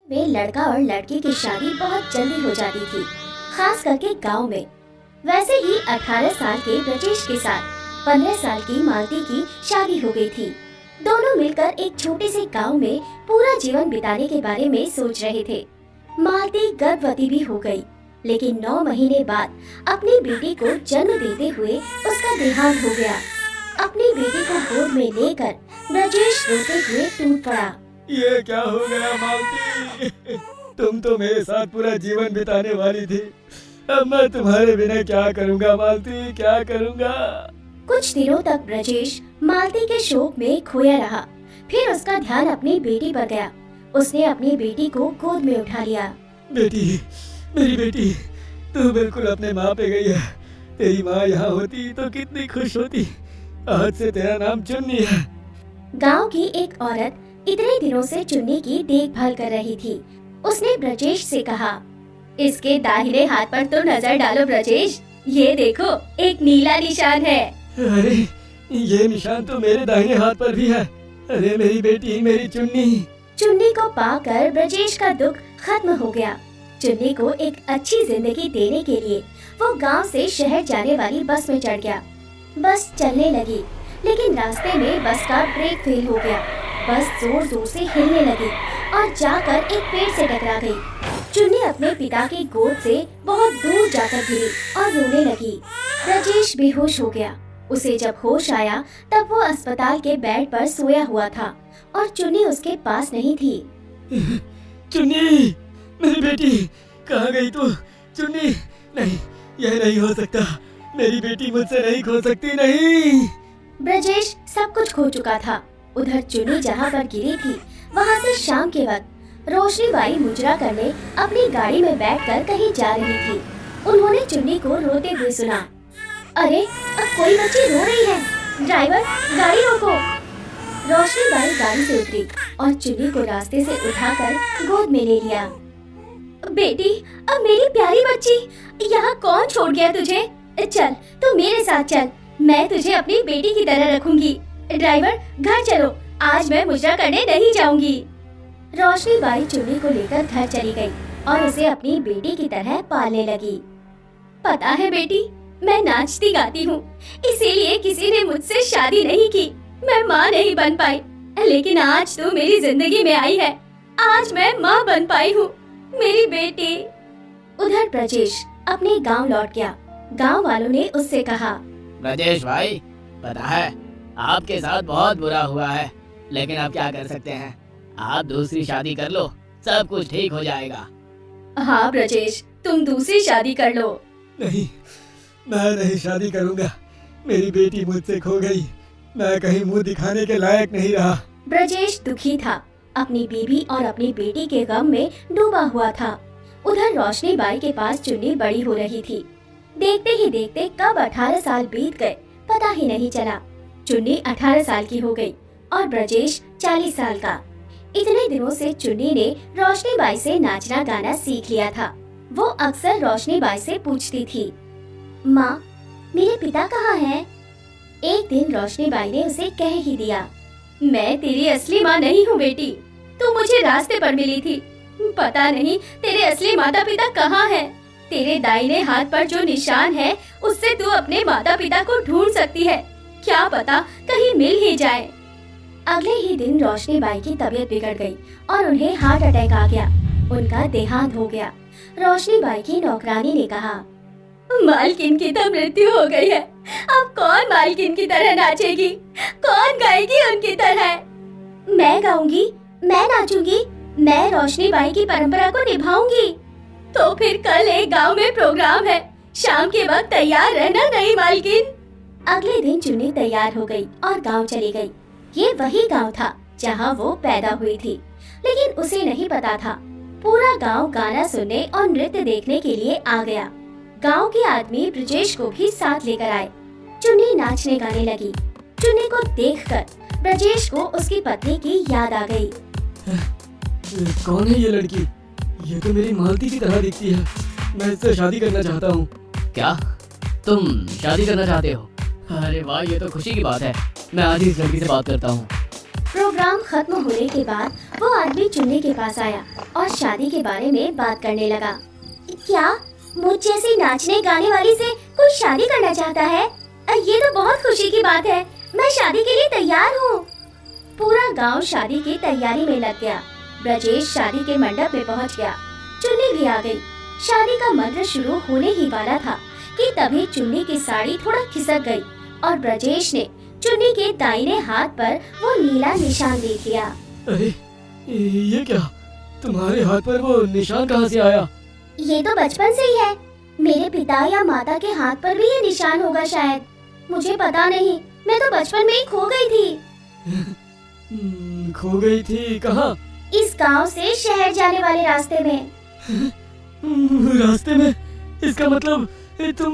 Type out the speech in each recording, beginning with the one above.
में लड़का और लड़की की शादी बहुत जल्दी हो जाती थी, खास करके गांव में। वैसे ही 18 साल के ब्रजेश के साथ 15 साल की मालती की शादी हो गई थी। दोनों मिलकर एक छोटे से गांव में पूरा जीवन बिताने के बारे में सोच रहे थे। मालती गर्भवती भी हो गई, लेकिन 9 महीने बाद अपनी बेटी को जन्म देते हुए उसका देहांत हो गया। अपनी बेटी को गोद में लेकर ब्रजेश रोते हुए टूट पड़ा। ये क्या हो गया मालती? तुम तो मेरे साथ पूरा जीवन बिताने वाली थी। अब मैं तुम्हारे बिना क्या करूँगा मालती, क्या करूँगा? कुछ दिनों तक ब्रजेश मालती के शोक में खोया रहा। फिर उसका ध्यान अपनी बेटी पर गया। उसने अपनी बेटी को गोद में उठा लिया। बेटी, मेरी बेटी, तू बिल्कुल अपने माँ पे गई है। तेरी माँ यहाँ होती तो कितनी खुश होती। आज से तेरा नाम चुन्नी है। गांव की एक औरत इतने दिनों से चुन्नी की देखभाल कर रही थी। उसने ब्रजेश से कहा, इसके दाहिने हाथ पर तो नजर डालो ब्रजेश, ये देखो एक नीला निशान है। अरे ये निशान तो मेरे दाहिने हाथ पर भी है। अरे मेरी बेटी, मेरी चुन्नी। चुन्नी को पाकर ब्रजेश का दुख खत्म हो गया। चुन्नी को एक अच्छी जिंदगी देने के लिए वो गांव से शहर जाने वाली बस में चढ़ गया। बस चलने लगी, लेकिन रास्ते में बस का ब्रेक फेल हो गया। बस जोर जोर से हिलने लगी और जाकर एक पेड़ से टकरा गई। चुन्नी अपने पिता की गोद से बहुत दूर जाकर गिरी और रोने लगी। ब्रजेश बेहोश हो गया। उसे जब होश आया तब वो अस्पताल के बेड पर सोया हुआ था और चुन्नी उसके पास नहीं थी। चुन्नी, मेरी बेटी, कहाँ गई तू? चुन्नी, नहीं, यह नहीं हो सकता। मेरी बेटी मुझसे नहीं खो सकती, नहीं। ब्रजेश सब कुछ खो चुका था। उधर चुन्नी जहाँ पर गिरी थी, वहाँ से शाम के वक्त रोशनीबाई मुजरा करने अपनी गाड़ी में बैठकर कहीं जा रही थी। उन्होंने चुन्नी को रोते हुए सुना। अरे, अब कोई बच्ची रो रही है। ड्राइवर, गाड़ी रोको। रोशनीबाई गाड़ी से उतरी और चुन्नी को रास्ते से उठाकर गोद में ले लिया। बेटी, अब मेरी प्यारी बच्ची, यहाँ कौन छोड़ गया तुझे? चल, तू मेरे साथ चल, मैं तुझे अपनी बेटी की तरह रखूंगी। ड्राइवर, घर चलो, आज मैं मुजरा करने नहीं जाऊंगी। रोशनीबाई चुन्नी को लेकर घर चली गई और उसे अपनी बेटी की तरह पालने लगी। पता है बेटी, मैं नाचती गाती हूँ, इसीलिए किसी ने मुझसे शादी नहीं की। मैं माँ नहीं बन पाई, लेकिन आज तू मेरी जिंदगी में आई है। आज मैं माँ बन पाई हूँ, मेरी बेटी। उधर ब्रजेश अपने गांव लौट गया। गांव वालों ने उससे कहा, ब्रजेश भाई, पता है आपके साथ बहुत बुरा हुआ है, लेकिन आप क्या कर सकते हैं। आप दूसरी शादी कर लो, सब कुछ ठीक हो जाएगा। हाँ ब्रजेश, तुम दूसरी शादी कर लो। नहीं, मैं नहीं शादी करूँगा। मेरी बेटी मुझसे खो गई। मैं कहीं मुंह दिखाने के लायक नहीं रहा। ब्रजेश दुखी था। अपनी बीवी और अपनी बेटी के गम में डूबा हुआ था। उधर रोशनीबाई के पास चुन्नी बड़ी हो रही थी। देखते ही देखते कब 18 साल बीत गए पता ही नहीं चला। चुन्नी 18 साल की हो गई और ब्रजेश 40 साल का। इतने दिनों से चुन्नी ने रोशनीबाई से नाचना गाना सीख लिया था। वो अक्सर रोशनीबाई से पूछती थी, माँ, मेरे पिता कहाँ हैं? एक दिन रोशनीबाई ने उसे कह ही दिया, मैं तेरी असली माँ नहीं हूँ बेटी, तू मुझे रास्ते पर मिली थी। पता नहीं तेरे असली माता पिता कहाँ हैं। तेरे दाहिने हाथ पर जो निशान है, उससे तू अपने माता पिता को ढूंढ सकती है। क्या पता कहीं मिल ही जाए। अगले ही दिन रोशनीबाई की तबीयत बिगड़ गई और उन्हें हार्ट अटैक आ गया। उनका देहांत हो गया। रोशनीबाई की नौकरानी ने कहा, मालकिन की तो मृत्यु हो गई है। अब कौन मालकिन की तरह नाचेगी? कौन गाएगी उनकी तरह? मैं गाऊंगी, मैं नाचूंगी, मैं रोशनीबाई की परंपरा को निभाऊंगी। तो फिर कल एक गांव में प्रोग्राम है, शाम के वक्त तैयार रहना नहीं मालकिन। अगले दिन चुन्नी तैयार हो गई और गांव चली गई। ये वही गांव था जहां वो पैदा हुई थी, लेकिन उसे नहीं पता था पूरा गांव गाना सुनने और नृत्य देखने के लिए आ गया। गांव के आदमी ब्रजेश को भी साथ लेकर आए। चुन्नी नाचने गाने लगी। चुन्नी को देखकर ब्रजेश को उसकी पत्नी की याद आ गई। कौन है ये लड़की? ये तो मेरी मालती की तरह दिखती है। मैं इससे शादी करना चाहता हूँ। क्या तुम शादी करना चाहते हो? अरे वाह, ये तो खुशी की बात है। मैं आज ही इस लड़की से बात करता हूँ। प्रोग्राम खत्म होने के बाद वो आदमी चुन्नी के पास आया और शादी के बारे में बात करने लगा। क्या मुझ जैसी नाचने गाने वाली से कोई शादी करना चाहता है? ये तो बहुत खुशी की बात है। मैं शादी के लिए तैयार हूँ। पूरा गांव शादी की तैयारी में लग गया। ब्रजेश शादी के मंडप में पहुँच गया। चुन्नी भी आ गई। शादी का मंत्र शुरू होने ही वाला था कि तभी चुन्नी की साड़ी थोड़ा खिसक गई और ब्रजेश ने चुन्नी के दाहिने हाथ पर वो नीला निशान देख लिया। अरे ये क्या, तुम्हारे हाथ पर वो निशान कहाँ से आया? ये तो बचपन से ही है। मेरे पिता या माता के हाथ पर भी ये निशान होगा शायद। मुझे पता नहीं, मैं तो बचपन में ही खो गई थी। खो गई थी कहाँ? इस गांव से शहर जाने वाले रास्ते में। रास्ते में? इसका मतलब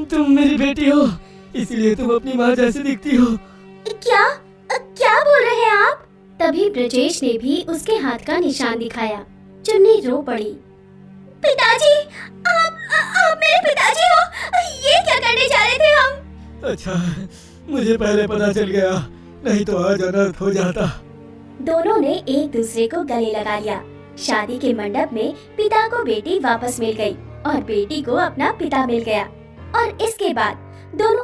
तुम मेरी बेटी हो, इसलिए तुम अपनी माँ जैसी दिखती हो। क्या क्या बोल रहे हैं आप? तभी ब्रजेश ने भी उसके हाथ का निशान दिखाया। चुन्नी रो पड़ी। पिताजी, आप मेरे पिताजी हो? ये क्या करने जा रहे थे हम? अच्छा, मुझे पहले पता चल गया, नहीं तो आज अनर्थ हो जाता। दोनों ने एक दूसरे को गले लगा लिया। शादी के मंडप में पिता को बेटी वापस मिल गई और बेटी को अपना पिता मिल गया। और इसके बाद दोनों